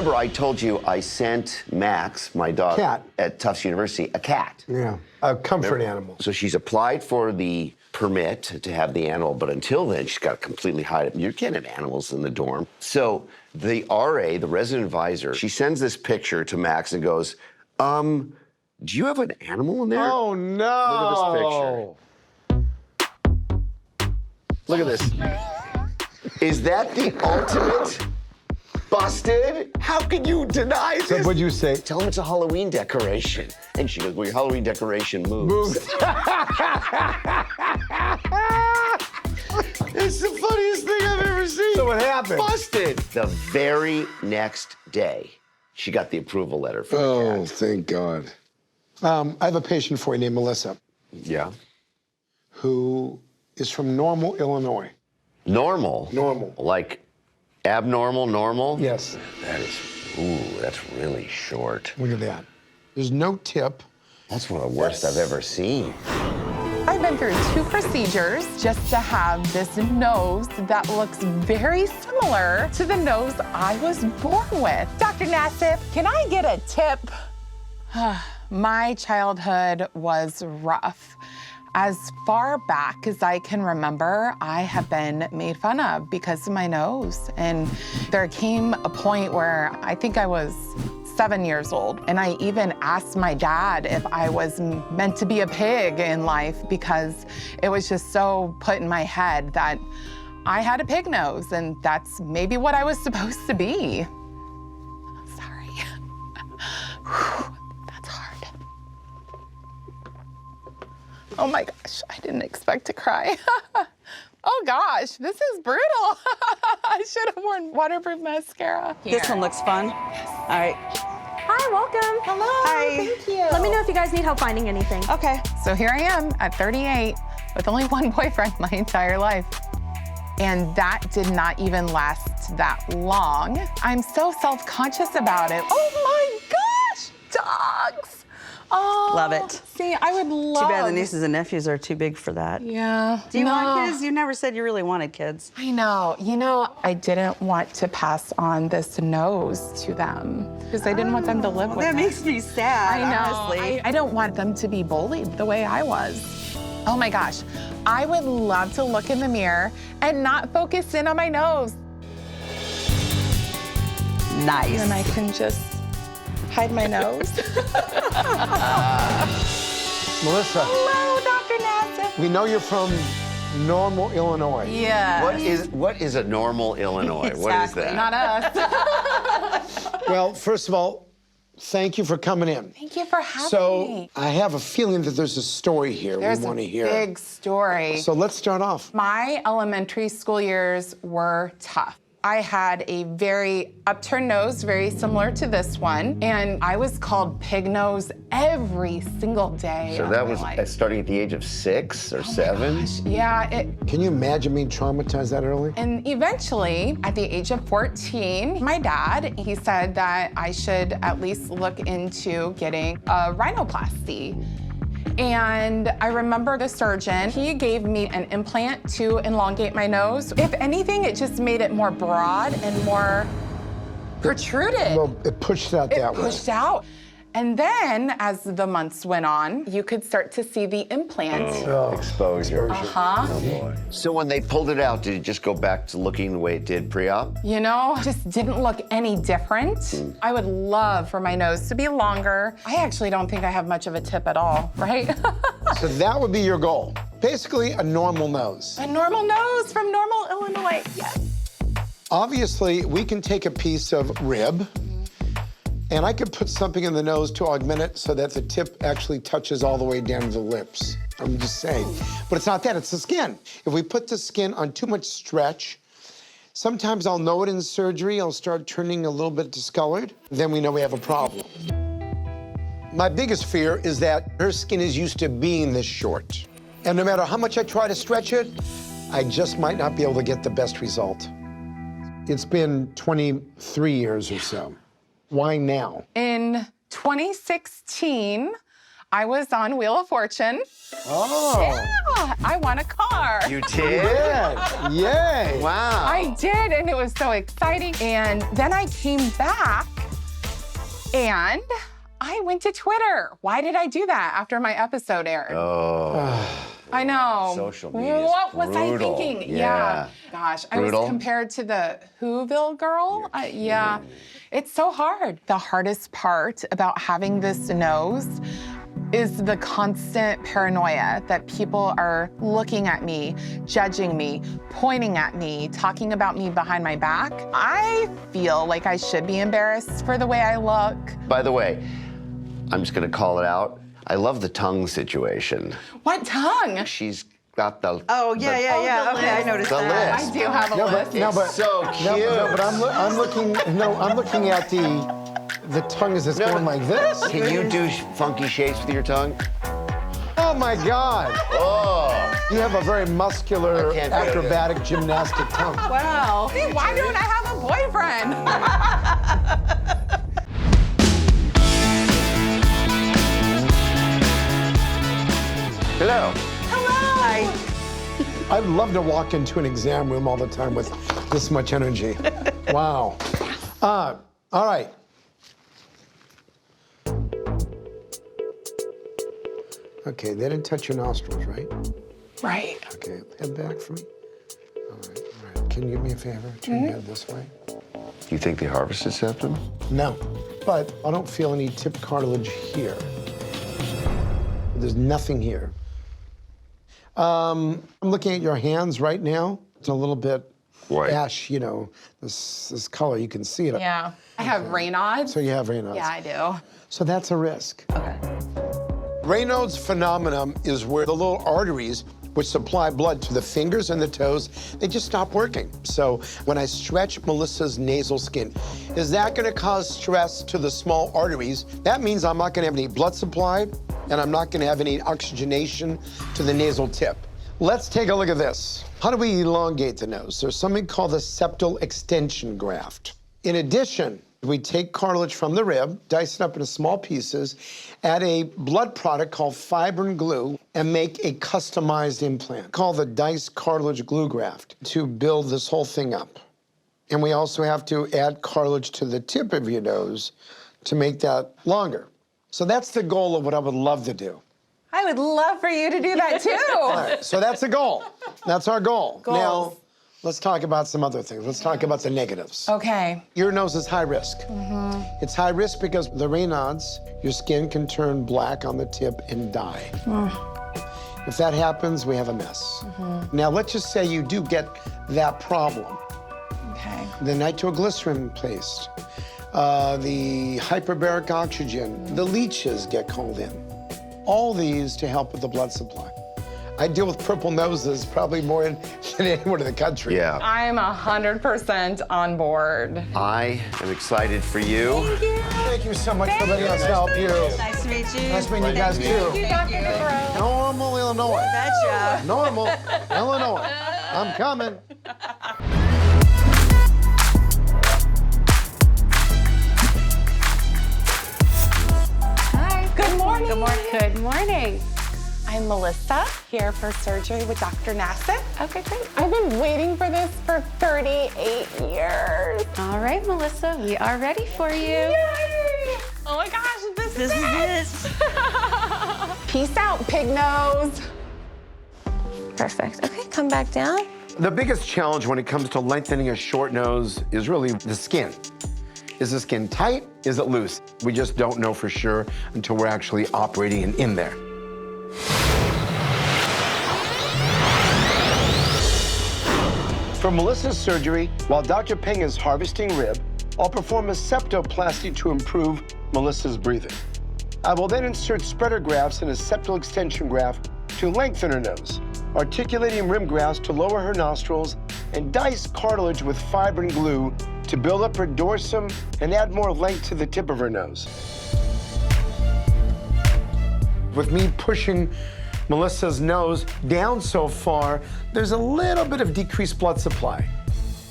remember I told you I sent Max, my dog, Cat. at Tufts University, a cat. Yeah, a comfort animal. So she's applied for the permit to have the animal, but until then, she's got to completely hide it. You can't have animals in the dorm. So the RA, the resident advisor, she sends this picture to Max and goes, do you have an animal in there? Oh, no. Look at this picture. Look at this. Is that the ultimate busted? How can you deny this? So what'd you say? Tell him it's a Halloween decoration. And she goes, well, your Halloween decoration moves. It's the funniest thing I've ever seen. So what happened? Busted. The very next day, she got the approval letter from the cat. Oh, thank God. I have a patient for you named Mellissa, Yeah. who is from Normal, Illinois. Normal? Normal. Like abnormal, normal? Yes. That is, ooh, that's really short. Look at that. There's no tip. That's one of the worst I've ever seen. I've been through 2 procedures just to have this nose that looks very similar to the nose I was born with. Dr. Nassif, can I get a tip? My childhood was rough. As far back as I can remember, I have been made fun of because of my nose. And there came a point where I think I was 7 years old, and I even asked my dad if I was meant to be a pig in life because it was just so put in my head that I had a pig nose, and that's maybe what I was supposed to be. Sorry. That's hard. Oh my gosh, I didn't expect to cry. Oh gosh, this is brutal. I should have worn waterproof mascara. This one looks fun. All right. Hi, welcome. Hello, Hi. thank you. Let me know if you guys need help finding anything. Okay. So here I am at 38 with only one boyfriend my entire life. And that did not even last that long. I'm so self-conscious about it. Oh my gosh, dogs. Oh, Love it. See, I would love. Too bad the nieces and nephews are too big for that. Yeah. Do you want kids? You never said you really wanted kids. I know. You know, I didn't want to pass on this nose to them because I didn't want them to live with That it. makes me sad, I know. honestly. I don't want them to be bullied the way I was. Oh my gosh. I would love to look in the mirror and not focus in on my nose. Nice. And I can just hide my nose. Melissa, Hello, Dr. Nassif. we know you're from Normal, Illinois. Yeah. What is a normal Illinois? What is Exactly. that? Not us. Well, first of all, thank you for coming in. Thank you for having So me. I have a feeling that there's a story here There's we want to a hear. big story. So let's start off. My elementary school years were tough. I had a very upturned nose, very similar to this one, and I was called pig nose every single day. So of that my was life. starting at the age of 6 or 7? Yeah, Can you imagine being traumatized that early? and eventually, at the age of 14, my dad, he said that I should at least look into getting a rhinoplasty. And I remember the surgeon, he gave me an implant to elongate my nose. If anything, it just made it more broad and more protruded. Well, it pushed out that way. It pushed out. And then, as the months went on, you could start to see the implant. Exposure. Huh? Oh, boy. So when they pulled it out, did it just go back to looking the way it did pre-op? You know, just didn't look any different. I would love for my nose to be longer. I actually don't think I have much of a tip at all, right? So that would be your goal. Basically, a normal nose. A normal nose from Normal, Illinois, yes. Obviously, we can take a piece of rib, and I could put something in the nose to augment it so that the tip actually touches all the way down to the lips. I'm just saying. But it's not that, it's the skin. If we put the skin on too much stretch, sometimes I'll know it in surgery, I'll start turning a little bit discolored, then we know we have a problem. My biggest fear is that her skin is used to being this short. And no matter how much I try to stretch it, I just might not be able to get the best result. It's been 23 years or so. Why now? In 2016, I was on Wheel of Fortune. Oh. Yeah, I won a car. You did? Yeah, yay. Wow. I did, and it was so exciting. And then I came back And I went to Twitter. Why did I do that after my episode aired? Oh, I know. social media is What was I brutal. thinking? Yeah. Gosh, I Brutal? was compared to the Whoville girl. Yeah. It's so hard. The hardest part about having this nose is the constant paranoia that people are looking at me, judging me, pointing at me, talking about me behind my back. I feel like I should be embarrassed for the way I look. by the way, I'm just gonna call it out. I love the tongue situation. What tongue? She's got the Oh, yeah. the Okay, I list. noticed The that. list. I do have a list. so cute. No, but I'm looking at the tongue as it's going like this. Can you do funky shapes with your tongue? Oh my God. Oh. You have a very muscular, I can't do it. acrobatic, gymnastic tongue. Wow. Why don't I have a boyfriend? Hello. Hi. I'd love to walk into an exam room all the time with this much energy. Wow. All right. Okay, they didn't touch your nostrils, right? Right. Okay, head back for me. All right. Can you do me a favor? Turn your head this way. Do you think they harvested septum? No, but I don't feel any tip cartilage here. There's nothing here. I'm looking at your hands right now. It's a little bit White. ash, you know, this color. You can see it. Yeah. I have Raynaud's. So you have Raynaud's. Yeah, I do. So that's a risk. Okay. Raynaud's phenomenon is where the little arteries which supply blood to the fingers and the toes, they just stop working. So when I stretch Melissa's nasal skin, is that gonna cause stress to the small arteries? That means I'm not gonna have any blood supply and I'm not gonna have any oxygenation to the nasal tip. Let's take a look at this. How do we elongate the nose? There's something called the septal extension graft. In addition, we take cartilage from the rib, dice it up into small pieces, add a blood product called fibrin glue, and make a customized implant called the diced cartilage glue graft to build this whole thing up. And we also have to add cartilage to the tip of your nose to make that longer. So that's the goal of what I would love to do. I would love for you to do that too. All right, so that's the goal. That's our goal. Goals. Now, let's talk about some other things. Let's talk about the negatives. Okay. Your nose is high risk. It's high risk because the Raynaud's, your skin can turn black on the tip and die. If that happens, we have a mess. Now, let's just say you do get that problem. Okay. The nitroglycerin paste, the hyperbaric oxygen, the leeches get called in. All these to help with the blood supply. I deal with purple noses probably more than anyone in the country. Yeah. I'm 100% on board. I am excited for you. Thank you so much for letting us help you. Nice to meet you. Nice meeting you guys, too. Dr. Dubrow. Normal, Illinois. Betcha. Normal, Illinois. I'm coming. Hi. Good morning. Good morning. Good morning. I'm Mellissa, here for surgery with Dr. Nassif. Okay, great. I've been waiting for this for 38 years. All right, Melissa, we are ready for you. Yay! Oh my gosh, this is it. Peace out, pig nose. Perfect. Okay, come back down. The biggest challenge when it comes to lengthening a short nose is really the skin. Is the skin tight? Is it loose? We just don't know for sure until we're actually operating and in there. For Melissa's surgery, while Dr. Peng is harvesting rib, I'll perform a septoplasty to improve Melissa's breathing. I will then insert spreader grafts and a septal extension graft to lengthen her nose, articulating rim grafts to lower her nostrils, and dice cartilage with fibrin glue to build up her dorsum and add more length to the tip of her nose. With me pushing Melissa's nose down so far, there's a little bit of decreased blood supply.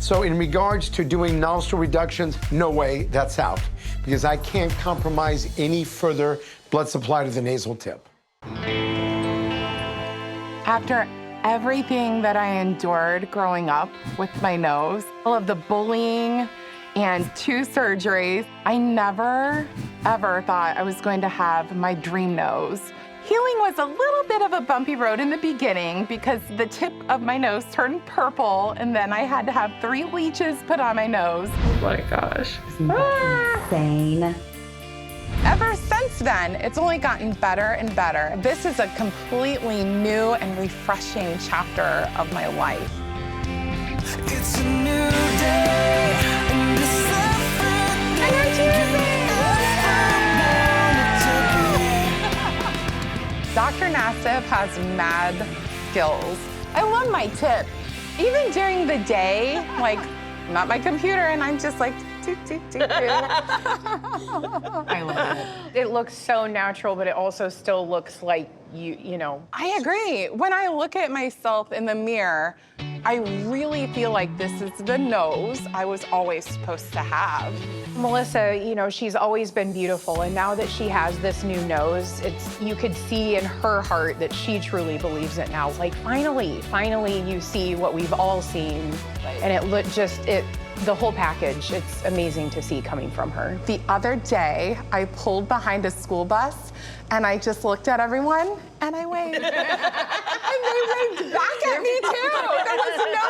So in regards to doing nostril reductions, no way, that's out, because I can't compromise any further blood supply to the nasal tip. After everything that I endured growing up with my nose, all of the bullying and 2 surgeries. I never, ever thought I was going to have my dream nose. Healing was a little bit of a bumpy road in the beginning because the tip of my nose turned purple, and then I had to have 3 leeches put on my nose. Oh my gosh. Insane. Ever since then, it's only gotten better and better. This is a completely new and refreshing chapter of my life. It's a new day, and it's Dr. Nassif has mad skills. I love my tip. Even during the day, like, I'm at my computer and I'm just like, toot, toot, toot, toot. I love it. It looks so natural, but it also still looks like you know. I agree. When I look at myself in the mirror, I really feel like this is the nose I was always supposed to have. Mellissa, you know, she's always been beautiful, and now that she has this new nose, you could see in her heart that she truly believes it now. Like, finally you see what we've all seen, and the whole package, it's amazing to see coming from her. The other day, I pulled behind a school bus and I just looked at everyone and I waved. And they waved back at me too. There was no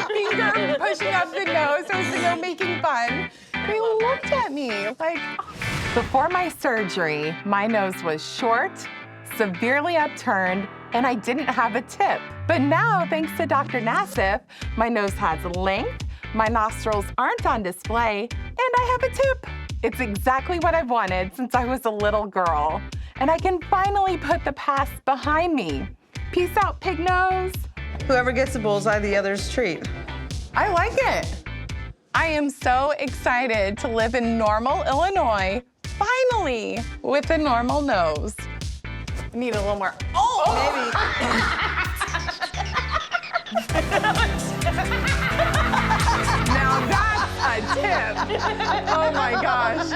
finger pushing up the nose. There was no making fun. They looked at me like, Before my surgery, my nose was short, severely upturned, and I didn't have a tip. But now, thanks to Dr. Nassif, my nose has length, my nostrils aren't on display, and I have a tip. It's exactly what I've wanted since I was a little girl. And I can finally put the past behind me. Peace out, pig nose. Whoever gets the bullseye, the other's treat. I like it. I am so excited to live in Normal, Illinois, finally, with a normal nose. I need a little more. Maybe. Now that's a tip. Oh my gosh.